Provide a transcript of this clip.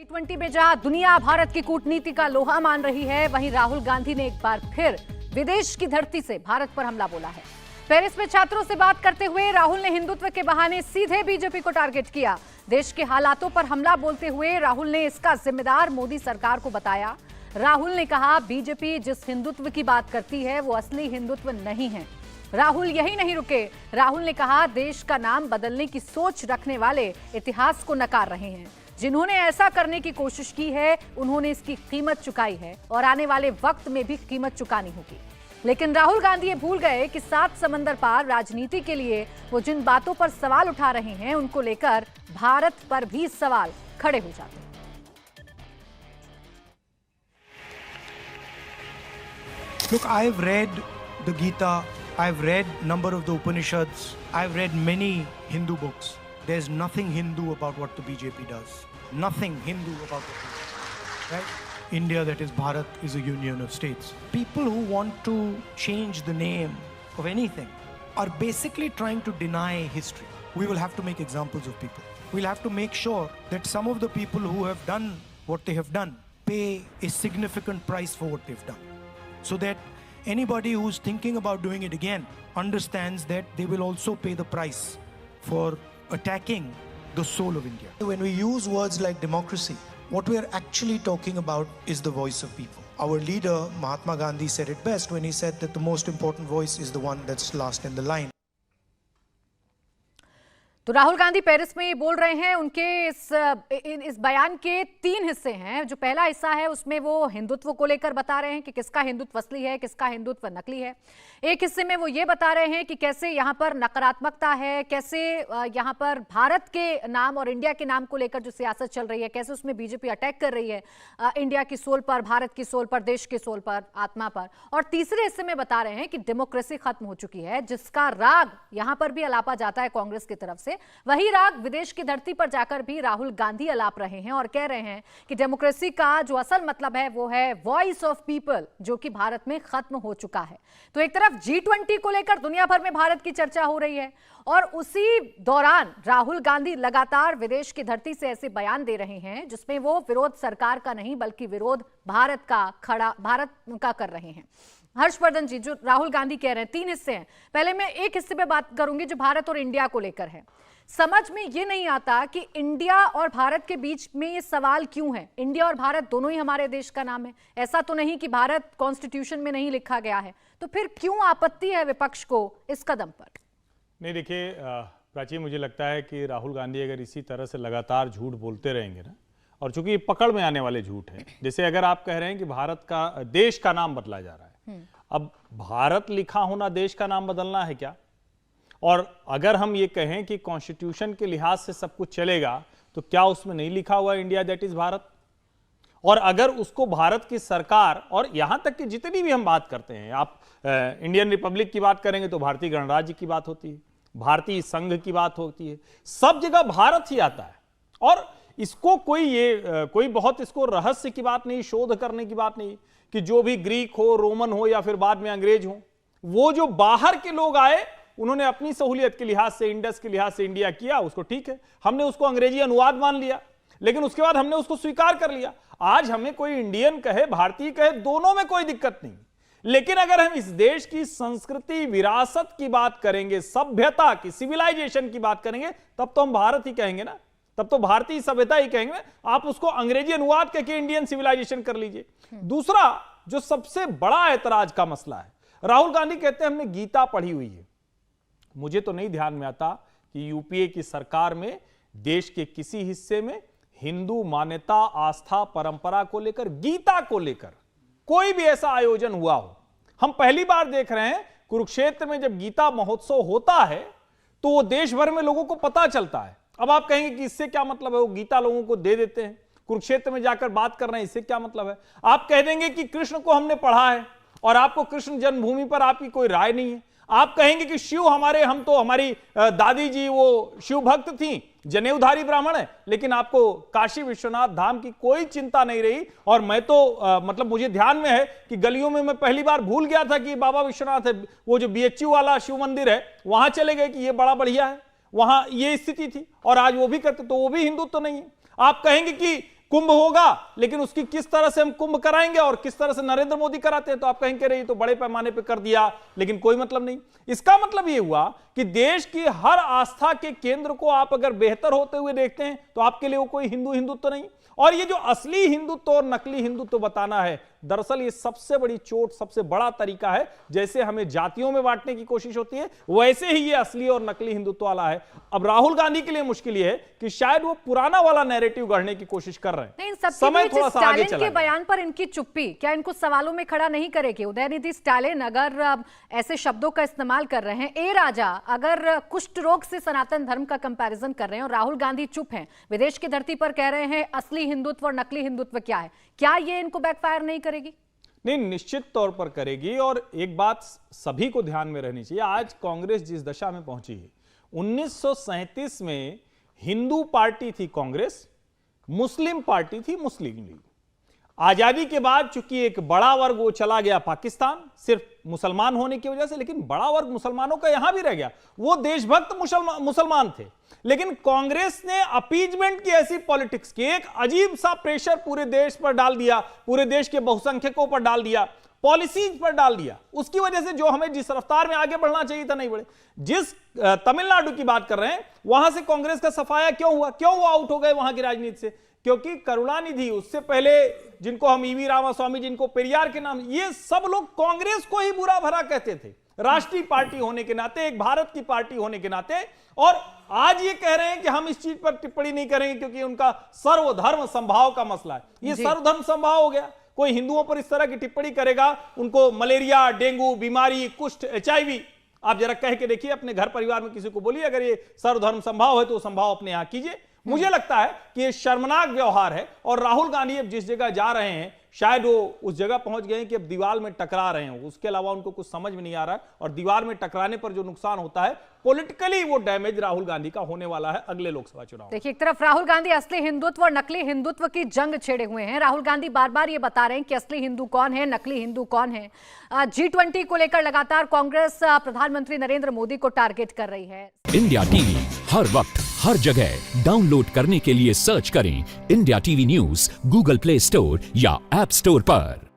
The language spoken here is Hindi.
G20 में जहां दुनिया भारत की कूटनीति का लोहा मान रही है, वहीं राहुल गांधी ने एक बार फिर विदेश की धरती से भारत पर हमला बोला है। पेरिस में छात्रों से बात करते हुए राहुल ने हिंदुत्व के बहाने सीधे बीजेपी को टारगेट किया। देश के हालातों पर हमला बोलते हुए राहुल ने इसका जिम्मेदार मोदी सरकार को बताया। राहुल ने कहा, बीजेपी जिस हिंदुत्व की बात करती है वो असली हिंदुत्व नहीं है। राहुल यही नहीं रुके, राहुल ने कहा, देश का नाम बदलने की सोच रखने वाले इतिहास को नकार रहे हैं। जिन्होंने ऐसा करने की कोशिश की है उन्होंने इसकी कीमत चुकाई है और आने वाले वक्त में भी कीमत चुकानी होगी। लेकिन राहुल गांधी ये भूल गए कि 7 समंदर पार राजनीति के लिए वो जिन बातों पर सवाल उठा रहे हैं उनको लेकर भारत पर भी सवाल खड़े हो जाते हैं। Look, I've read the Gita, I've read number of the Upanishads, I've read many Hindu books. There's nothing Hindu about what the BJP does. Nothing Hindu about it. Right? India, that is Bharat, is a union of states. People who want to change the name of anything are basically trying to deny history. We will have to make examples of people. We'll have to make sure that some of the people who have done what they have done pay a significant price for what they've done. So that anybody who's thinking about doing it again understands that they will also pay the price for attacking the soul of India. When we use words like democracy, what we are actually talking about is the voice of people. Our leader, Mahatma Gandhi, said it best when he said that the most important voice is the one that's last in the line. तो राहुल गांधी पेरिस में ये बोल रहे हैं। उनके इस बयान के 3 हिस्से हैं। जो पहला हिस्सा है उसमें वो हिंदुत्व को लेकर बता रहे हैं कि किसका हिंदुत्व असली है, किसका हिंदुत्व नकली है। एक हिस्से में वो ये बता रहे हैं कि कैसे यहाँ पर नकारात्मकता है, कैसे यहाँ पर भारत के नाम और इंडिया के नाम को लेकर जो सियासत चल रही है, कैसे उसमें बीजेपी अटैक कर रही है इंडिया की सोल पर, भारत की सोल पर, देश की सोल पर, आत्मा पर। और तीसरे हिस्से में बता रहे हैं कि डेमोक्रेसी खत्म हो चुकी है, जिसका राग यहाँ पर भी अलापा जाता है कांग्रेस की तरफ से। वही राग विदेश की धरती पर जाकर भी राहुल गांधी अलाप रहे हैं और कह रहे हैं कि डेमोक्रेसी का जो असल मतलब है वो है वॉइस ऑफ पीपल, जो कि भारत में खत्म हो चुका है। तो एक तरफ G20 को लेकर दुनिया भर में भारत की चर्चा हो रही है और उसी दौरान राहुल गांधी लगातार विदेश की धरती से ऐसे बयान दे रहे हैं जिसमें वो विरोध सरकार का नहीं बल्कि विरोध भारत का कर रहे हैं। हर्षवर्धन जी, जो राहुल गांधी कह रहे हैं, 3 हिस्से हैं। पहले मैं एक हिस्से पे बात करूंगी जो भारत और इंडिया को लेकर है। समझ में ये नहीं आता कि इंडिया और भारत के बीच में ये सवाल क्यों है। इंडिया और भारत दोनों ही हमारे देश का नाम है। ऐसा तो नहीं कि भारत कॉन्स्टिट्यूशन में नहीं लिखा गया है, तो फिर क्यों आपत्ति है विपक्ष को इस कदम पर? नहीं, देखिए प्राची, मुझे लगता है कि राहुल गांधी अगर इसी तरह से लगातार झूठ बोलते रहेंगे ना, और चूंकि ये पकड़ में आने वाले झूठ है, जैसे अगर आप कह रहे हैं कि भारत का देश का नाम बदला जा रहा है, अब भारत लिखा होना देश का नाम बदलना है क्या? और अगर हम ये कहें कि कॉन्स्टिट्यूशन के लिहाज से सब कुछ चलेगा, तो क्या उसमें नहीं लिखा हुआ इंडिया दैट इज भारत? और अगर उसको भारत की सरकार, और यहां तक कि जितनी भी हम बात करते हैं, आप इंडियन रिपब्लिक की बात करेंगे तो भारतीय गणराज्य की बात होती है, भारतीय संघ की बात होती है, सब जगह भारत ही आता है। और इसको कोई बहुत इसको रहस्य की बात नहीं, शोध करने की बात नहीं कि जो भी ग्रीक हो, रोमन हो या फिर बाद में अंग्रेज हो, वो जो बाहर के लोग आए उन्होंने अपनी सहूलियत के लिहाज से, इंडस के लिहाज से इंडिया किया, उसको ठीक है, हमने उसको अंग्रेजी अनुवाद मान लिया, लेकिन उसके बाद हमने उसको स्वीकार कर लिया। आज हमें कोई इंडियन कहे, भारतीय कहे, दोनों में कोई दिक्कत नहीं। लेकिन अगर हम इस देश की संस्कृति, विरासत की बात करेंगे, सभ्यता की, सिविलाइजेशन की बात करेंगे, तब तो हम भारत ही कहेंगे ना, तब तो भारतीय सभ्यता ही कहेंगे ना। आप उसको अंग्रेजी अनुवाद करके इंडियन सिविलाइजेशन कर लीजिए। दूसरा जो सबसे बड़ा ऐतराज का मसला है, राहुल गांधी कहते हैं हमने गीता पढ़ी हुई है। मुझे तो नहीं ध्यान में आता कि यूपीए की सरकार में देश के किसी हिस्से में हिंदू मान्यता, आस्था, परंपरा को लेकर, गीता को लेकर कोई भी ऐसा आयोजन हुआ हो। हम पहली बार देख रहे हैं कुरुक्षेत्र में जब गीता महोत्सव होता है तो वो देश भर में लोगों को पता चलता है। अब आप कहेंगे कि इससे क्या मतलब है, वो गीता लोगों को दे देते हैं, कुरुक्षेत्र में जाकर बात कर रहे हैं, इससे क्या मतलब है? आप कह देंगे कि कृष्ण को हमने पढ़ा है और आपको कृष्ण जन्मभूमि पर आपकी कोई राय नहीं है। आप कहेंगे कि शिव हमारी दादी जी वो शिव भक्त थी, जनेऊधारी ब्राह्मण है, लेकिन आपको काशी विश्वनाथ धाम की कोई चिंता नहीं रही। और मैं तो मतलब मुझे ध्यान में है कि गलियों में मैं पहली बार भूल गया था कि बाबा विश्वनाथ है, वो जो BHU वाला शिव मंदिर है वहां चले गए कि ये बड़ा बढ़िया है, वहां ये स्थिति थी और आज वो भी करते, तो वो भी हिंदुत्व तो नहीं है। आप कहेंगे कि कुंभ होगा, लेकिन उसकी किस तरह से हम कुंभ कराएंगे और किस तरह से नरेंद्र मोदी कराते हैं तो आप कहेंगे रही तो बड़े पैमाने पे कर दिया, लेकिन कोई मतलब नहीं। इसका मतलब यह हुआ कि देश की हर आस्था के केंद्र को आप अगर बेहतर होते हुए देखते हैं तो आपके लिए वो कोई हिंदुत्व नहीं। और ये जो असली हिंदुत्व और नकली हिंदुत्व बताना है, दरअसल ये सबसे बड़ी चोट, सबसे बड़ा तरीका है। जैसे हमें जातियों में बांटने की कोशिश होती है, वैसे ही ये असली और नकली हिंदुत्व वाला है। अब राहुल गांधी के लिए मुश्किल ये है कि शायद वो पुराना वाला नैरेटिव गढ़ने की कोशिश कर रहे हैं। समय थोड़ा सा आगे चला। के बयान पर इनकी चुप्पी क्या इनको सवालों में खड़ा नहीं करेगी? उदयनिधि स्टालिन अगर ऐसे शब्दों का इस्तेमाल कर रहे हैं, ए राजा अगर कुष्ठ रोग से सनातन धर्म का कंपैरिजन कर रहे हैं और राहुल गांधी चुप हैं, विदेश की धरती पर कह रहे हैं असली हिंदुत्व और नकली हिंदुत्व क्या है, क्या ये इनको बैकफायर नहीं करेगी? नहीं, निश्चित तौर पर करेगी। और एक बात सभी को ध्यान में रहनी चाहिए, आज कांग्रेस जिस दशा में पहुंची है, 1937 में हिंदू पार्टी थी कांग्रेस, मुस्लिम पार्टी थी मुस्लिम लीग। आजादी के बाद चूंकि एक बड़ा वर्ग वो चला गया पाकिस्तान, सिर्फ मुसलमान होने की वजह से, लेकिन बड़ा वर्ग मुसलमानों का यहां भी रह गया, वो देशभक्त मुसलमान थे। लेकिन कांग्रेस ने अपीजमेंट की ऐसी पॉलिटिक्स की, एक अजीब सा प्रेशर पूरे देश पर डाल दिया, पूरे देश के बहुसंख्यकों पर डाल दिया, पॉलिसीज पर डाल दिया। उसकी वजह से जो हमें जिस रफ्तार में आगे बढ़ना चाहिए था नहीं बढ़े। जिस तमिलनाडु की बात कर रहे हैं, वहां से कांग्रेस का सफाया क्यों हुआ, क्यों वो आउट हो गए वहां की राजनीति से? क्योंकि करुणानिधि, उससे पहले जिनको हम ईवी रामास्वामी, जिनको पेरियार के नाम, ये सब लोग कांग्रेस को ही बुरा भरा कहते थे, राष्ट्रीय पार्टी होने के नाते, एक भारत की पार्टी होने के नाते। और आज ये कह रहे हैं कि हम इस चीज पर टिप्पणी नहीं करेंगे क्योंकि उनका सर्वधर्म संभाव का मसला है। ये सर्वधर्म संभाव हो गया। कोई हिंदुओं पर इस तरह की टिप्पणी करेगा, उनको मलेरिया, डेंगू बीमारी, कुष्ठ, HIV, आप जरा कह के देखिए, अपने घर परिवार में किसी को बोलिए अगर ये सर्वधर्म संभाव है तो संभाव अपने यहां कीजिए। मुझे लगता है कि ये शर्मनाक व्यवहार है। और राहुल गांधी अब जिस जगह जा रहे हैं, शायद वो उस जगह पहुंच गए हैं कि अब दीवार में टकरा रहे हैं, उसके अलावा उनको कुछ समझ में नहीं आ रहा है। और दीवार में टकराने पर जो नुकसान होता है पॉलिटिकली, वो डैमेज राहुल गांधी का होने वाला है अगले लोकसभा चुनाव। देखिए, एक तरफ राहुल गांधी असली हिंदुत्व और नकली हिंदुत्व की जंग छेड़े हुए हैं। राहुल गांधी बार बार ये बता रहे हैं कि असली हिंदू कौन है, नकली हिंदू कौन है। G20 को लेकर लगातार कांग्रेस प्रधानमंत्री नरेंद्र मोदी को टारगेट कर रही है। इंडिया टीवी हर वक्त हर जगह डाउनलोड करने के लिए सर्च करें India TV news Google play store या ऐप स्टोर पर।